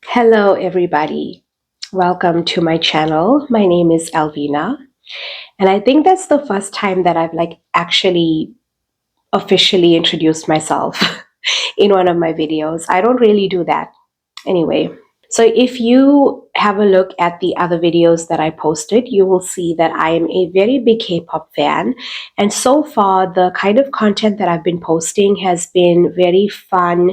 Hello, everybody. Welcome to my channel. My name is Alvina, and I think that's the first time that I've actually officially introduced myself in one of my videos. I don't really do that anyway. So if you have a look at the other videos that I posted, you will see that I am a very big K-pop fan. And so far, the kind of content that I've been posting has been very fun,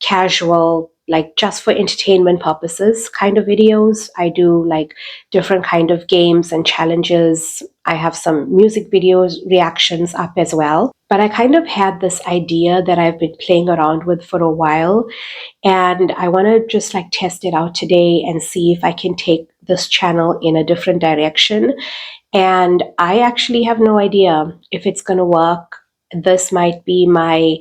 casual, like just for entertainment purposes kind of videos. I do like different kind of games and challenges. I have some music videos reactions up as well. But I kind of had this idea that I've been playing around with for a while, and I want to just test it out today and see if I can take this channel in a different direction. And I actually have no idea if it's going to work. This might be my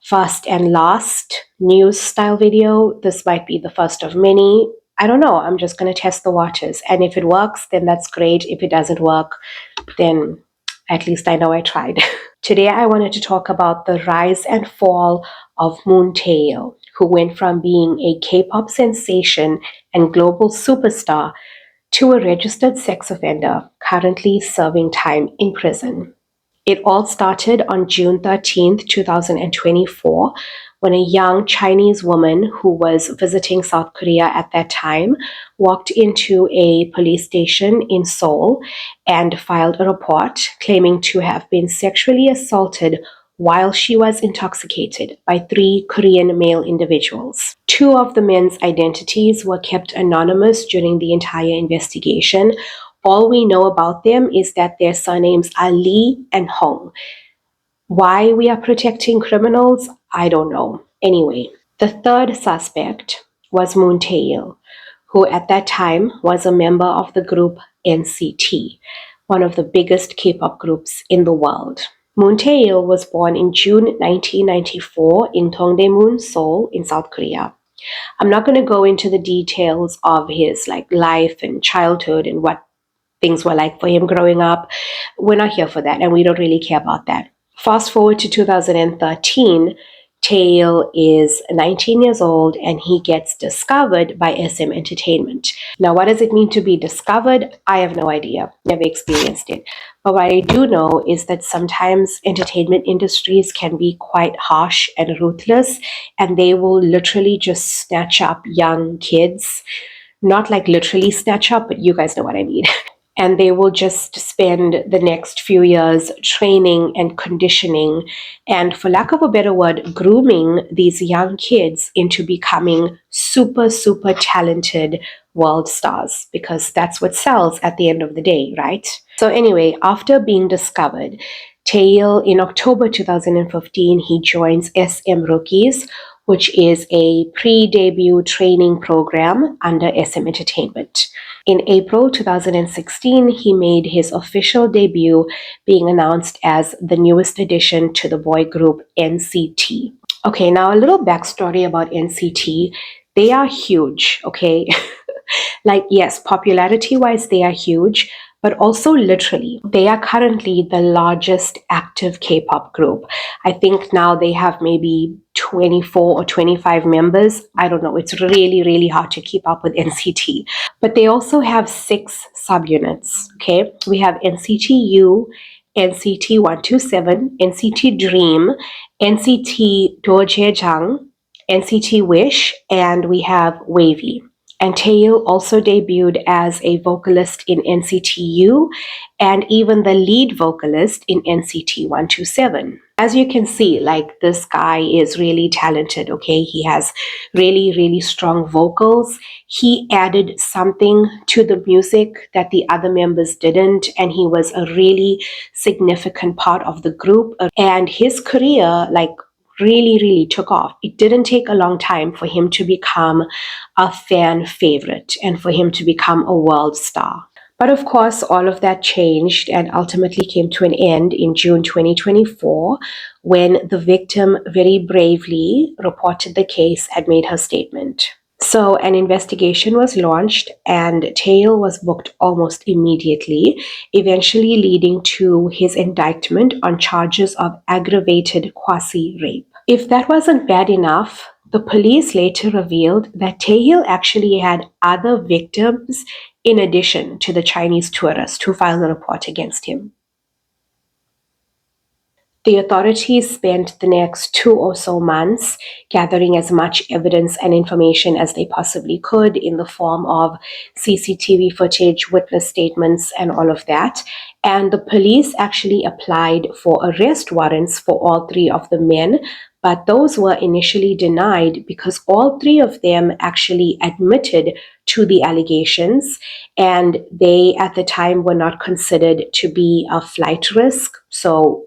first and last news style video. This might be the first of many. I don't know. I'm just going to test the waters. And if it works, then that's great. If it doesn't work, then at least I know I tried. Today, I wanted to talk about the rise and fall of Moon Tae-il, who went from being a K-pop sensation and global superstar to a registered sex offender currently serving time in prison. It all started on June 13th, 2024, when a young Chinese woman who was visiting South Korea at that time walked into a police station in Seoul and filed a report claiming to have been sexually assaulted while she was intoxicated by three Korean male individuals. Two of the men's identities were kept anonymous during the entire investigation. All we know about them is that their surnames are Lee and Hong. Why we are protecting criminals, I don't know. Anyway, the third suspect was Moon Tae-il, who at that time was a member of the group NCT, one of the biggest K-pop groups in the world. Moon Tae-il was born in June 1994 in Dongdaemun, Seoul, in South Korea. I'm not going to go into the details of his life and childhood and what things were like for him growing up. We're not here for that, and we don't really care about that. Fast forward to 2013, Tae-il is 19 years old and he gets discovered by SM Entertainment. Now, what does it mean to be discovered? I have no idea. Never experienced it. But what I do know is that sometimes entertainment industries can be quite harsh and ruthless, and they will literally just snatch up young kids. Not like literally snatch up, but you guys know what I mean. And they will just spend the next few years training and conditioning and, for lack of a better word, grooming these young kids into becoming super, super talented world stars, because that's what sells at the end of the day, right? So anyway, after being discovered, Tae-il, in October 2015, he joins SM Rookies, which is a pre-debut training program under SM Entertainment. In April 2016, he made his official debut, being announced as the newest addition to the boy group NCT. Okay, now a little backstory about NCT. They are huge, okay? Yes, popularity-wise, they are huge, but also literally, they are currently the largest active K-pop group. I think now they have maybe 24 or 25 members. I don't know. It's really, really hard to keep up with NCT. But they also have 6 subunits, okay? We have NCT U, NCT 127, NCT Dream, NCT Dojejang, NCT Wish, and we have Wavy. And Tae-il also debuted as a vocalist in NCT U and even the lead vocalist in NCT 127. As you can see, this guy is really talented, okay? He has really, really strong vocals. He added something to the music that the other members didn't, and he was a really significant part of the group. And his career, really, really took off. It didn't take a long time for him to become a fan favorite and for him to become a world star. But of course, all of that changed and ultimately came to an end in June 2024 when the victim very bravely reported the case and made her statement. So an investigation was launched and Tae-il was booked almost immediately, eventually leading to his indictment on charges of aggravated quasi-rape. If that wasn't bad enough, The police later revealed that Tae-il actually had other victims in addition to the Chinese tourist who filed a report against him. The authorities spent the next 2 or so months gathering as much evidence and information as they possibly could in the form of CCTV footage, witness statements, and all of that. And the police actually applied for arrest warrants for all 3 of the men, but those were initially denied because all 3 of them actually admitted to the allegations, and they at the time were not considered to be a flight risk. So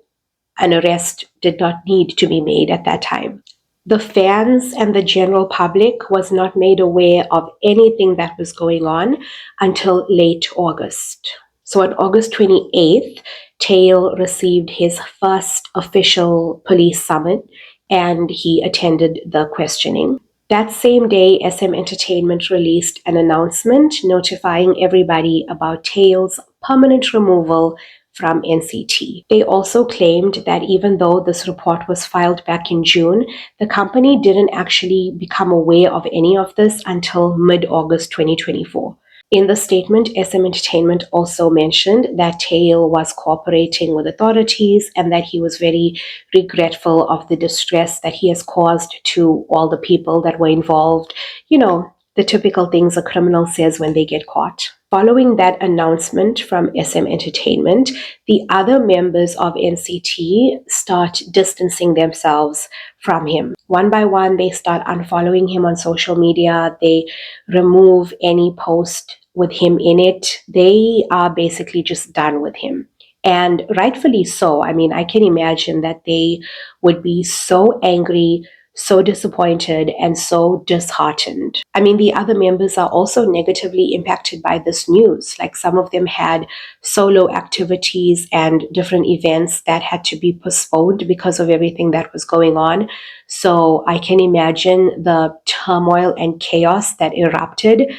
an arrest did not need to be made at that time. The fans and the general public was not made aware of anything that was going on until late August. So on August 28th, Tae-il received his first official police summons and he attended the questioning. That same day, SM Entertainment released an announcement notifying everybody about Tae-il's permanent removal from NCT. They also claimed that even though this report was filed back in June, the company didn't actually become aware of any of this until mid-August 2024. In the statement, SM Entertainment also mentioned that Tae-il was cooperating with authorities and that he was very regretful of the distress that he has caused to all the people that were involved. You know, the typical things a criminal says when they get caught. Following that announcement from SM Entertainment, the other members of NCT start distancing themselves from him. One by one, they start unfollowing him on social media. They remove any post with him in it. They are basically just done with him. And rightfully so. I mean, I can imagine that they would be so angry, so disappointed, and so disheartened. I mean, the other members are also negatively impacted by this news. Like, some of them had solo activities and different events that had to be postponed because of everything that was going on. So I can imagine the turmoil and chaos that erupted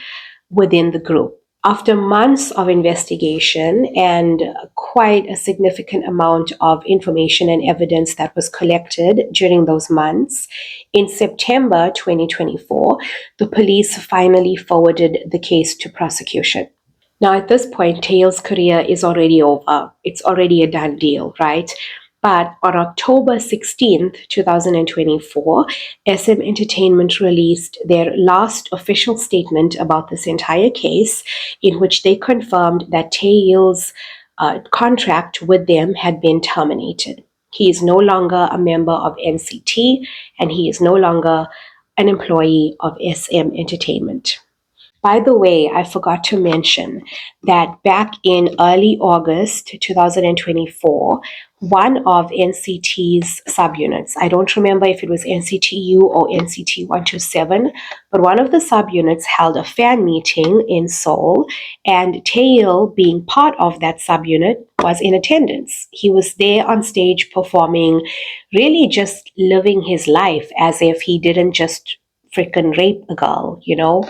within the group. After months of investigation and quite a significant amount of information and evidence that was collected during those months, in September 2024, the police finally forwarded the case to prosecution. Now, at this point, Tae-il's career is already over. It's already a done deal, right? But on October 16th, 2024, SM Entertainment released their last official statement about this entire case, in which they confirmed that Tae-il's contract with them had been terminated. He is no longer a member of NCT, and he is no longer an employee of SM Entertainment. By the way, I forgot to mention that back in early August 2024, one of NCT's subunits, I don't remember if it was NCTU or NCT 127, but one of the subunits held a fan meeting in Seoul, and Tae-il, being part of that subunit, was in attendance. He was there on stage performing, really just living his life as if he didn't just freaking rape a girl, you know?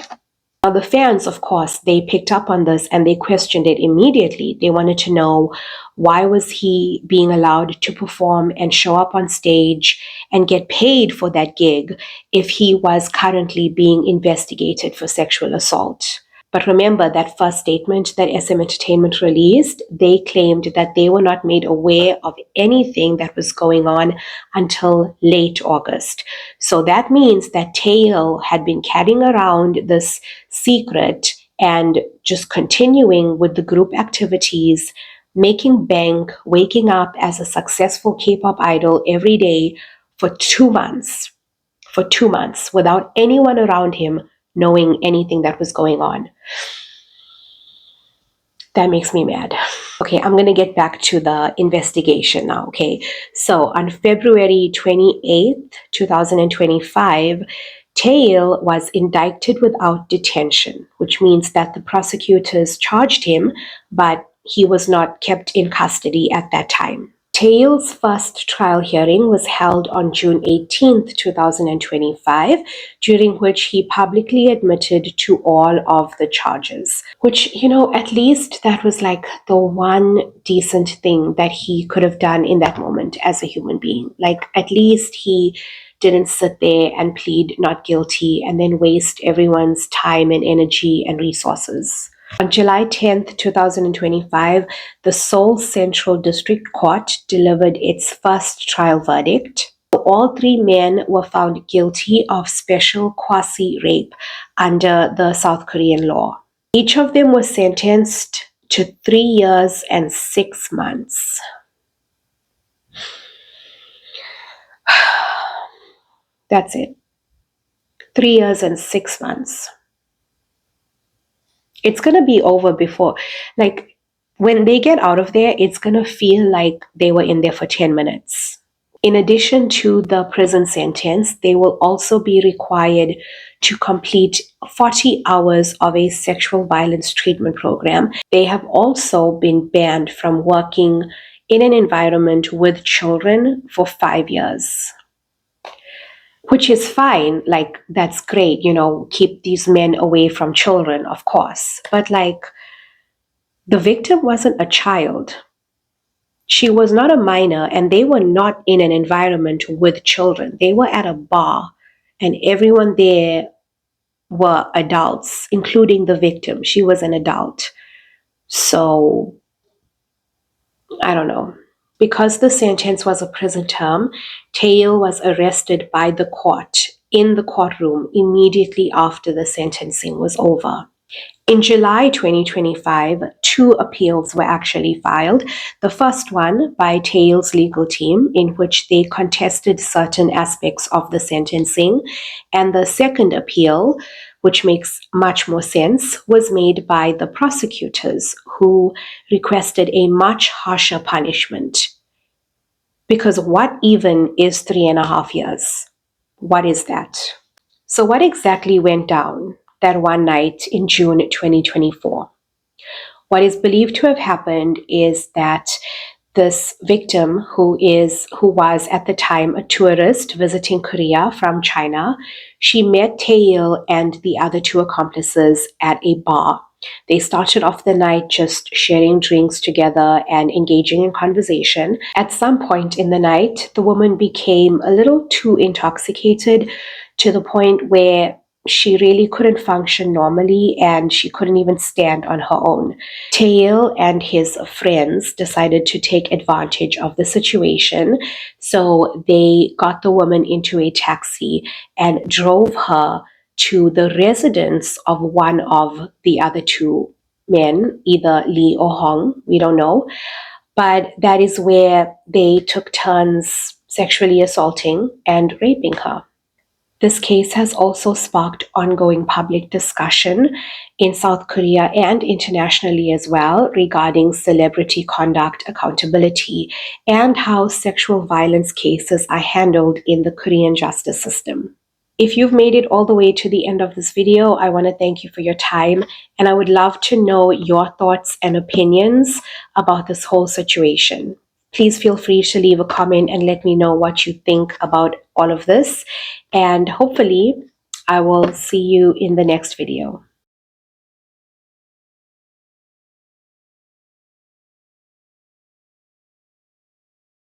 Now, the fans, of course, they picked up on this and they questioned it immediately. They wanted to know, why was he being allowed to perform and show up on stage and get paid for that gig if he was currently being investigated for sexual assault? But remember, that first statement that SM Entertainment released, they claimed that they were not made aware of anything that was going on until late August. So that means that Tae-il had been carrying around this secret and just continuing with the group activities, making bank, waking up as a successful K-pop idol every day for 2 months. For 2 months, without anyone around him knowing anything that was going on. That makes me mad. Okay, I'm going to get back to the investigation now, okay? So on February 28th, 2025, Tae-il was indicted without detention, which means that the prosecutors charged him, but he was not kept in custody at that time. Tae-il's first trial hearing was held on June 18th, 2025, during which he publicly admitted to all of the charges, which, you know, at least that was like the one decent thing that he could have done in that moment as a human being. Like, at least he didn't sit there and plead not guilty and then waste everyone's time and energy and resources. On July 10th, 2025, the Seoul Central District Court delivered its first trial verdict. All three men were found guilty of special quasi-rape under the South Korean law. Each of them was sentenced to 3 years and 6 months. That's it. 3 years and 6 months. It's going to be over before, like, when they get out of there, it's going to feel like they were in there for 10 minutes. In addition to the prison sentence, they will also be required to complete 40 hours of a sexual violence treatment program. They have also been banned from working in an environment with children for 5 years. Which is fine, like, that's great, keep these men away from children, of course. But, like, the victim wasn't a child. She was not a minor, and they were not in an environment with children. They were at a bar, and everyone there were adults, including the victim. She was an adult. So, I don't know. Because the sentence was a prison term, Tae-il was arrested by the court in the courtroom immediately after the sentencing was over. In July 2025, 2 appeals were actually filed. The first one by Tae-il's legal team, in which they contested certain aspects of the sentencing, and the second appeal, which makes much more sense, was made by the prosecutors, who requested a much harsher punishment. Because what even is 3.5 years? What is that? So what exactly went down that one night in June 2024? What is believed to have happened is that this victim, who was at the time a tourist visiting Korea from China, she met Tae-il and the other 2 accomplices at a bar. They started off the night just sharing drinks together and engaging in conversation. At some point in the night, the woman became a little too intoxicated, to the point where she really couldn't function normally and she couldn't even stand on her own. Tae-il and his friends decided to take advantage of the situation, so they got the woman into a taxi and drove her to the residence of one of the other 2 men, either Lee or Hong, we don't know. But that is where they took turns sexually assaulting and raping her. This case has also sparked ongoing public discussion in South Korea and internationally as well regarding celebrity conduct accountability and how sexual violence cases are handled in the Korean justice system. If you've made it all the way to the end of this video, I want to thank you for your time, and I would love to know your thoughts and opinions about this whole situation. Please feel free to leave a comment and let me know what you think about all of this, and hopefully I will see you in the next video.